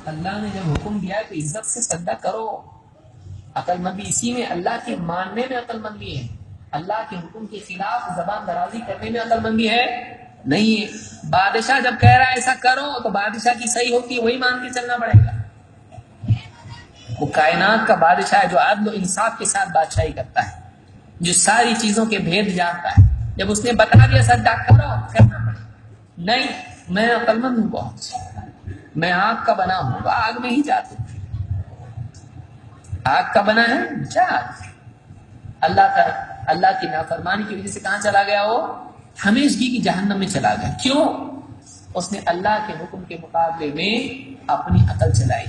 اللہ نے جب حکم دیا ہے تو عزت سے سجدہ کرو. عقل مندی اسی میں، اللہ کے ماننے میں عقل مندی ہے. اللہ کے حکم کے خلاف زبان درازی کرنے میں عقل مندی ہے نہیں ہے. بادشاہ جب کہہ رہا ہے ایسا کرو تو بادشاہ کی صحیح ہوتی ہے وہی مان کے چلنا پڑے گا. وہ کائنات کا بادشاہ ہے جو عدل و انصاف کے ساتھ بادشاہی کرتا ہے، جو ساری چیزوں کے بھید جانتا ہے. جب اس نے بتا دیا سجدہ کرو کرنا پڑے گا. نہیں، میں عقل مند ہوں بہت، میں آگ کا بنا ہوں تو آگ میں ہی جاتا ہوں. آگ کا بنا ہے جا. اللہ کی نافرمانی کی وجہ سے کہاں چلا گیا؟ وہ ہمیشگی کی جہنم میں چلا گیا. کیوں؟ اس نے اللہ کے حکم کے مقابلے میں اپنی عقل چلائی.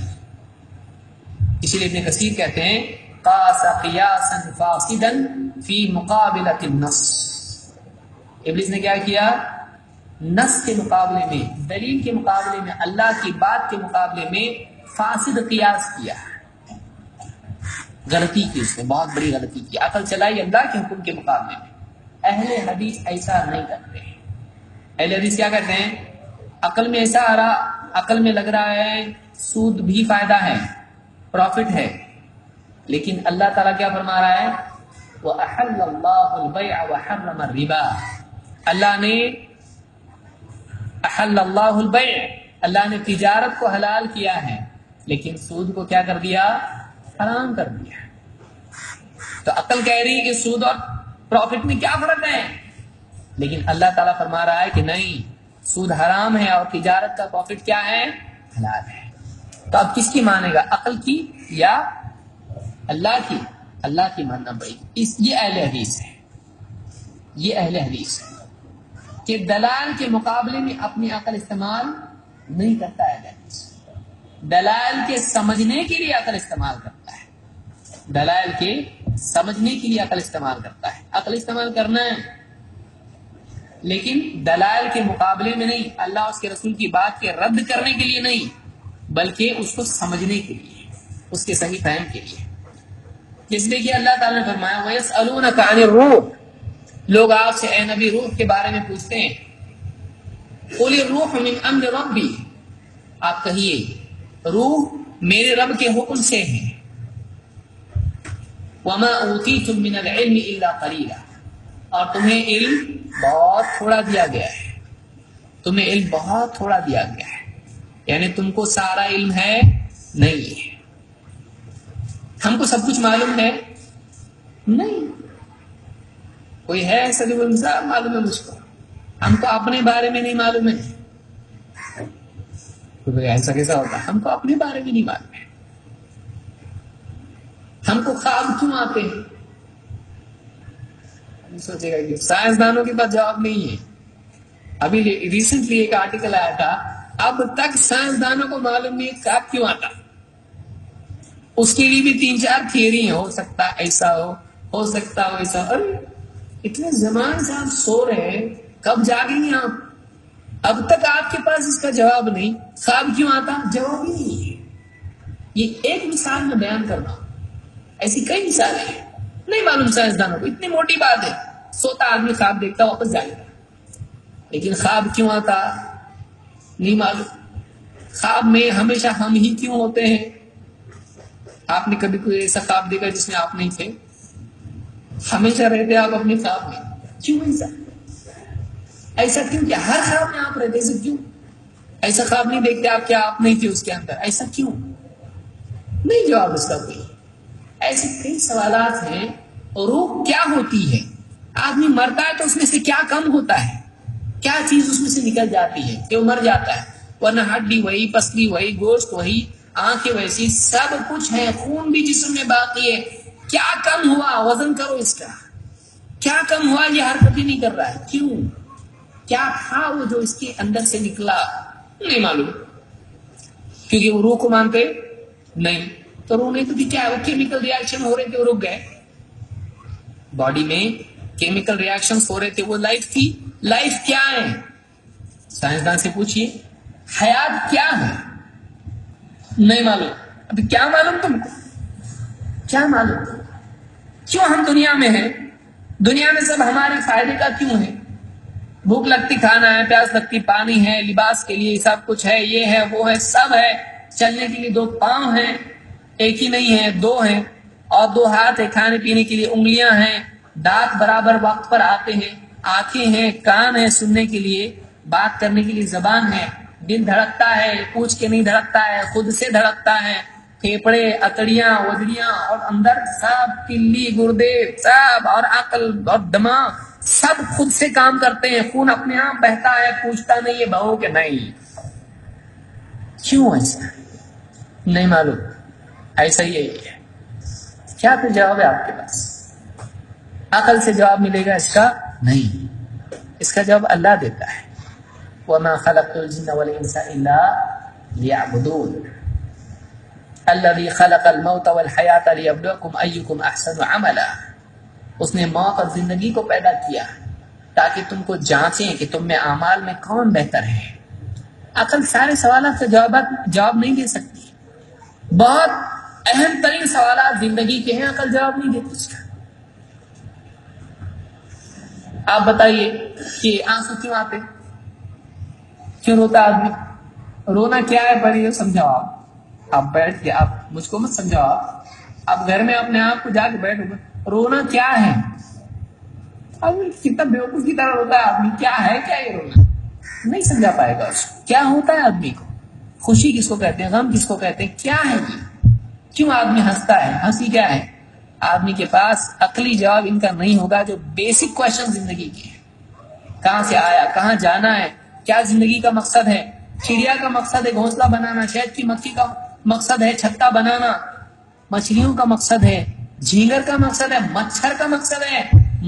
اسی لیے ابن کثیر کہتے ہیں قاس قیاسا فاسدا فی مقابلۃ النص. ابلیس نے کیا کیا؟ نص کے مقابلے میں، دلیل کے مقابلے میں، اللہ کی بات کے مقابلے میں فاسد قیاس کیا. غلطی کی، اس نے بہت بڑی غلطی کی. عقل چلائی اللہ کے حکم کے مقابلے میں. اہل حدیث ایسا نہیں کرتے. اہل حدیث کیا کرتے ہیں؟ عقل میں ایسا آ رہا، عقل میں لگ رہا ہے سود بھی فائدہ ہے، پروفٹ ہے، لیکن اللہ تعالیٰ کیا فرما رہا ہے؟ وَأَحَلَّ اللَّهُ الْبَيْعَ وَحَرَّمَ الرِّبَا. اللہ نے احل اللہ البیع، اللہ نے تجارت کو حلال کیا ہے لیکن سود کو کیا کر دیا؟ حرام کر دیا. تو عقل کہہ رہی ہے کہ سود اور پروفٹ میں کیا فرق ہے، لیکن اللہ تعالیٰ فرما رہا ہے کہ نہیں، سود حرام ہے اور تجارت کا پروفٹ کیا ہے؟ حلال ہے. تو اب کس کی مانے گا؟ عقل کی یا اللہ کی؟ اللہ کی ماننا پڑے گی. یہ اہل حدیث ہے، یہ اہل حدیث ہے کہ دلال کے مقابلے میں اپنی عقل استعمال نہیں کرتا ہے. دلائل کے سمجھنے کے لیے عقل استعمال کرتا ہے، دلائل کے سمجھنے کے لیے عقل استعمال کرتا ہے. عقل استعمال کرنا ہے لیکن دلائل کے مقابلے میں نہیں، اللہ اس کے رسول کی بات کے رد کرنے کے لیے نہیں، بلکہ اس کو سمجھنے کے لیے، اس کے صحیح فہم کے لیے. جس لیے کہ اللہ تعالیٰ نے فرمایا وَيَسْأَلُونَكَ عَنِ الرُّوحِ، لوگ آپ سے اے نبی روح کے بارے میں پوچھتے ہیں. قُلِ الرُّوحُ مِنْ أَمْرِ رَبِّي، آپ کہیے روح میرے رب کے حکم سے ہے. وَمَا أُوتِيتُم مِّنَ الْعِلْمِ إِلَّا قَلِيلًا، اور تمہیں علم بہت تھوڑا دیا گیا ہے، تمہیں علم بہت تھوڑا دیا گیا ہے، یعنی تم کو سارا علم ہے نہیں ہے. ہم کو سب کچھ معلوم ہے نہیں. کوئی ہے ایسا جو صاحب معلوم ہے مجھ کو، ہم کو اپنے بارے میں نہیں معلوم ہے. ایسا کیسا ہوتا ہے؟ ہم کو اپنے بارے میں نہیں معلوم ہے. ہم کو خواب کیوں آتے ہیں؟ سوچے گا کہ سائنسدانوں کے پاس جواب نہیں ہے. ابھی ریسنٹلی ایک آرٹیکل آیا تھا، اب تک سائنسدانوں کو معلوم نہیں ہے خواب کیوں آتا. اس کے لیے بھی 3-4 تھیوری ہیں، ہو سکتا ایسا ہو سکتا ہو ایسا. ارے اتنے زمان سے آپ سو رہے ہیں، کب جاگیں گے آپ؟ اب تک آپ کے پاس اس کا جواب نہیں. خواب کیوں آتا؟ جواب ہی نہیں ہے. یہ ایک مثال میں بیان کرنا، ایسی کئی مثالیں ہیں. نہیں معلوم سائنسدانوں کو، اتنی موٹی بات ہے. سوتا آدمی خواب دیکھتا واپس جائے گا، لیکن خواب کیوں آتا نہیں معلوم. خواب میں ہمیشہ ہم ہی کیوں ہوتے ہیں؟ آپ نے کبھی کوئی ایسا خواب دیکھا جس میں آپ نہیں تھے؟ ہمیشہ رہتے آپ اپنے خواب میں. کیوں ایسا کیوں کہ ہر خواب میں آپ رہتے؟ ایسا کیوں؟ ایسا خواب نہیں دیکھتے آپ کیا آپ نہیں تھے اس کے اندر؟ ایسا کیوں نہیں جواب اس کا کوئی. ایسے کئی سوالات ہیں. روح کیا ہوتی ہے؟ آدمی مرتا ہے تو اس میں سے کیا کم ہوتا ہے؟ کیا چیز اس میں سے نکل جاتی ہے کہ وہ مر جاتا ہے؟ ورنہ ہڈی وہی، پسلی وہی، گوشت وہی، آنکھیں ویسی، سب کچھ ہے، خون بھی جسم میں باقی ہے. کیا کم ہوا؟ وزن کرو اس کا. کیا کم ہوا؟ یہ حرکت ہی نہیں کر رہا ہے. کیوں؟ کیا تھا وہ جو اس کے اندر سے نکلا؟ نہیں معلوم، کیونکہ وہ روح کو مانتے نہیں. تو روح نہیں تو کیا ہے؟ وہ کیمیکل ریاکشن ہو رہے تھے، وہ رک گئے. باڈی میں کیمیکل ریاکشن ہو رہے تھے، وہ لائف تھی. لائف کیا ہے؟ سائنسدان سے پوچھئے حیات کیا ہے؟ نہیں معلوم. ابھی کیا معلوم تم کو؟ کیا معلوم؟ کیوں ہم دنیا میں ہیں؟ دنیا میں سب ہمارے فائدے کا کیوں ہے؟ بھوک لگتی کھانا ہے، پیاس لگتی پانی ہے، لباس کے لیے سب کچھ ہے، یہ ہے وہ ہے، سب ہے. چلنے کے لیے 2 پاؤں ہیں، ایک ہی نہیں ہے، 2 ہیں، اور 2 ہاتھ ہیں، کھانے پینے کے لیے انگلیاں ہیں، دانت برابر وقت پر آتے ہیں، آنکھیں ہیں، کان ہیں سننے کے لیے، بات کرنے کے لیے زبان ہے، دل دھڑکتا ہے، پوچھ کے نہیں دھڑکتا ہے، خود سے دھڑکتا ہے، پھیپڑے، اتڑیاں، وجڑیاں، اور اندر سب کلی، گردے سب، اور عقل اور دماغ سب خود سے کام کرتے ہیں، خون اپنے آپ بہتا ہے، پوچھتا نہیں ہے بہو کہ نہیں. کیوں ایسا؟ نہیں معلوم، ایسا ہی ہے. کیا پھر جواب ہے آپ کے پاس؟ عقل سے جواب ملے گا اس کا؟ نہیں. اس کا جواب اللہ دیتا ہے. وَمَا خَلَقْتُ الْجِنَّ وَالْإِنسَ إِلَّا لِيَعْبُدُونَ الَّذِي خَلَقَ الْمَوْتَ وَالْحَيَاةَ لِيَبْلُوَكُمْ أَيُّكُمْ أَحْسَنُ عَمَلًا. اس نے موت اور زندگی کو پیدا کیا تاکہ تم کو جانچیں کہ تم میں اعمال میں کون بہتر ہے. عقل سارے سوالات کا جواب نہیں دے سکتی. بہت اہم ترین سوالات زندگی کے ہیں، عقل جواب نہیں دیتی اس کا. آپ بتائیے کہ آنسو کیوں آتے، کیوں روتا آدمی؟ رونا کیا ہے پہلے یہ سمجھاؤ. آپ بیٹھ کے، آپ مجھ کو مت سمجھاؤ، آپ گھر میں اپنے آپ کو جا کے بیٹھو گے. رونا کیا ہے؟ اب کتنا بیوقوف کی طرح روتا ہے آدمی. کیا ہے، کیا یہ رونا؟ نہیں سمجھا پائے گا اس کو. کیا ہوتا ہے آدمی کو؟ خوشی کس کو کہتے ہیں، غم کس کو کہتے ہیں، کیا ہے یہ؟ کیوں آدمی ہنستا ہے؟ ہنسی کیا ہے؟ آدمی کے پاس عقلی جواب ان کا نہیں ہوگا جو بیسک کوشچن زندگی کے ہیں. کہاں سے آیا، کہاں جانا ہے، کیا زندگی کا مقصد ہے. چڑیا کا مقصد ہے گھونسلہ بنانا، شہد کی مکھی کا مقصد ہے چھتا بنانا، مچھلیوں کا مقصد ہے، جھینگر کا مقصد ہے، مچھر کا مقصد ہے،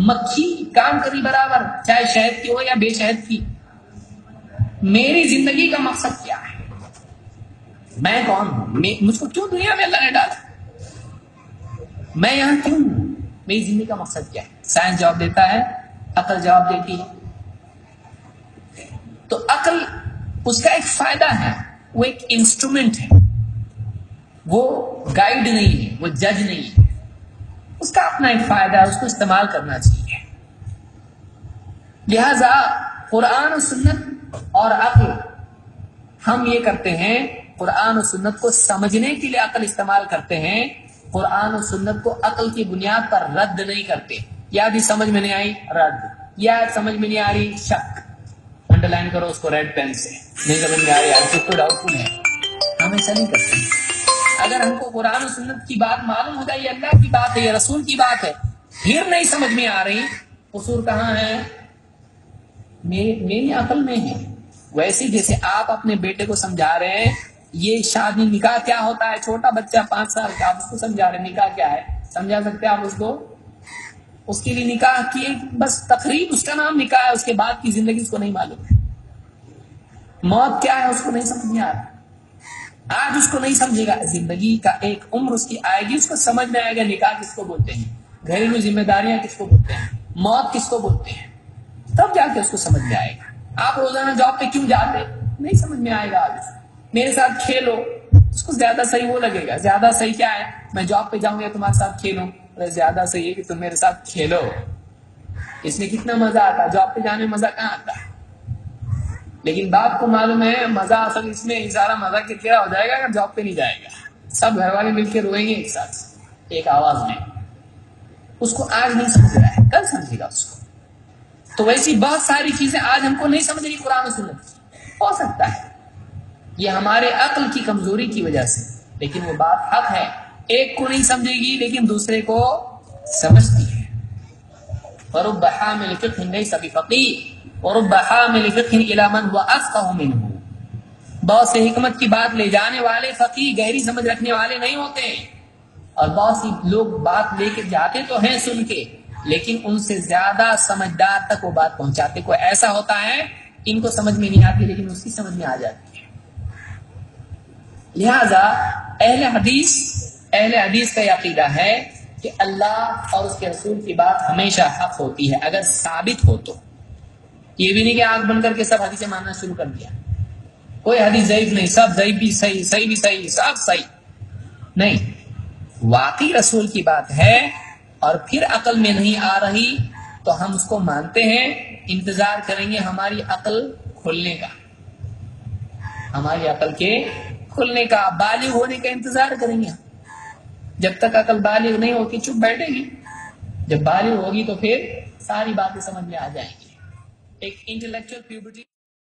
مکھی کام کری برابر، چاہے شہد کی ہو یا بے شہد کی. میری زندگی کا مقصد کیا ہے؟ میں کون ہوں؟ مجھ کو کیوں دنیا میں اللہ نے ڈالا؟ میں یہاں کیوں ہوں؟ میری زندگی کا مقصد کیا ہے؟ سائنس جواب دیتا ہے، عقل جواب دیتی ہے. تو عقل اس کا ایک فائدہ ہے، وہ ایک انسٹرومنٹ ہے، وہ گائیڈ نہیں ہے، وہ جج نہیں ہے. اس کا اپنا ایک فائدہ ہے، اس کو استعمال کرنا چاہیے. لہذا قرآن و سنت اور عقل، ہم یہ کرتے ہیں قرآن و سنت کو سمجھنے کے لیے عقل استعمال کرتے ہیں، قرآن و سنت کو عقل کی بنیاد پر رد نہیں کرتے. یاد ہی سمجھ میں نہیں آئی، رد. یاد سمجھ میں نہیں آ رہی، شک. انڈر لائن کرو اس کو ریڈ پین سے. نہیں سمجھ میں آ رہی، آپ کو ڈاؤٹ فل ہے. ہم ایسا نہیں کرتے. اگر ہم کو قرآن و سنت کی بات معلوم ہو جائے، یہ اللہ کی بات ہے، یہ رسول کی بات ہے، پھر نہیں سمجھ میں آ رہی، قصور کہاں ہے؟ میری عقل میں ہے. ویسے جیسے آپ اپنے بیٹے کو سمجھا رہے ہیں یہ شادی نکاح کیا ہوتا ہے، چھوٹا بچہ 5 سال کا، آپ اس کو سمجھا رہے ہیں نکاح کیا ہے، سمجھا سکتے آپ اس کو؟ اس کے لیے نکاح کی بس تقریب، اس کا نام نکاح ہے، اس کے بعد کی زندگی اس کو نہیں معلوم ہے. موت کیا ہے اس کو نہیں سمجھ میں آ رہا. آج اس کو نہیں سمجھے گا، زندگی کا ایک عمر اس کی آئے گی، اس کو سمجھ میں آئے گا نکاح کس کو بولتے ہیں، گھریلو ذمہ داریاں کس کو بولتے ہیں، موت کس کو بولتے ہیں، تب جا کے اس کو سمجھ میں آئے گا. آپ روزانہ جاب پہ کیوں جاتے، نہیں سمجھ میں آئے گا. آج میرے ساتھ کھیلو، اس کو زیادہ صحیح وہ لگے گا. زیادہ صحیح کیا ہے، میں جاب پہ جاؤں گا تمہارے ساتھ کھیلوں. زیادہ صحیح ہے کہ تم میرے ساتھ کھیلو. اس میں کتنا مزہ آتا ہے، جاب پہ جانے میں مزہ کہاں آتا ہے. لیکن باپ کو معلوم ہے مزہ اصل اس میں سارا مزہ کرکرا ہو جائے گا اگر جاب پہ نہیں جائے گا. سب گھر والے مل کے روئیں گے ایک ساتھ ایک آواز میں. اس کو آج نہیں سمجھ رہا ہے، کل سمجھے گا اس کو. تو ویسی بہت ساری چیزیں آج ہم کو نہیں سمجھ رہی قرآن و سنت. ہو سکتا ہے یہ ہمارے عقل کی کمزوری کی وجہ سے، لیکن وہ بات حق ہے. ایک کو نہیں سمجھے گی لیکن دوسرے کو سمجھتی ہے. وَرُبَّ حَامِلِ فِقْهٍ لَيْسَ بِفَقِيهٍ وَرُبَّ حَامِلِ فِقْهٍ إِلَى مَنْ هُوَ أَفْقَهُ مِنْهُ. بہت سے حکمت کی بات لے جانے والے فقیہ گہری سمجھ رکھنے والے نہیں ہوتے، اور بہت سی لوگ بات لے کے جاتے تو ہیں سن کے، لیکن ان سے زیادہ سمجھدار تک وہ بات پہنچاتے. کوئی ایسا ہوتا ہے ان کو سمجھ میں نہیں آتی لیکن اس کی سمجھ میں آ جاتی ہے. لہذا اہل حدیث کا یہ عقیدہ ہے کہ اللہ اور اس کے رسول کی بات ہمیشہ حق ہوتی ہے اگر ثابت ہو تو. یہ بھی نہیں کہ آنکھ بن کر کے سب حدیثیں ماننا شروع کر دیا، کوئی حدیث ضعیف نہیں، سب ضعیف بھی صحیح، صحیح بھی صحیح، سب صحیح نہیں. واقعی رسول کی بات ہے اور پھر عقل میں نہیں آ رہی تو ہم اس کو مانتے ہیں، انتظار کریں گے ہماری عقل کھلنے کا، ہماری عقل کے کھلنے کا، بالغ ہونے کا انتظار کریں گے. جب تک عقل بالغ نہیں ہوتی چپ بیٹھے گی، جب بالغ ہوگی تو پھر ساری باتیں سمجھ میں آ جائیں گی. ایک انٹلیکچوئل پیوبرٹی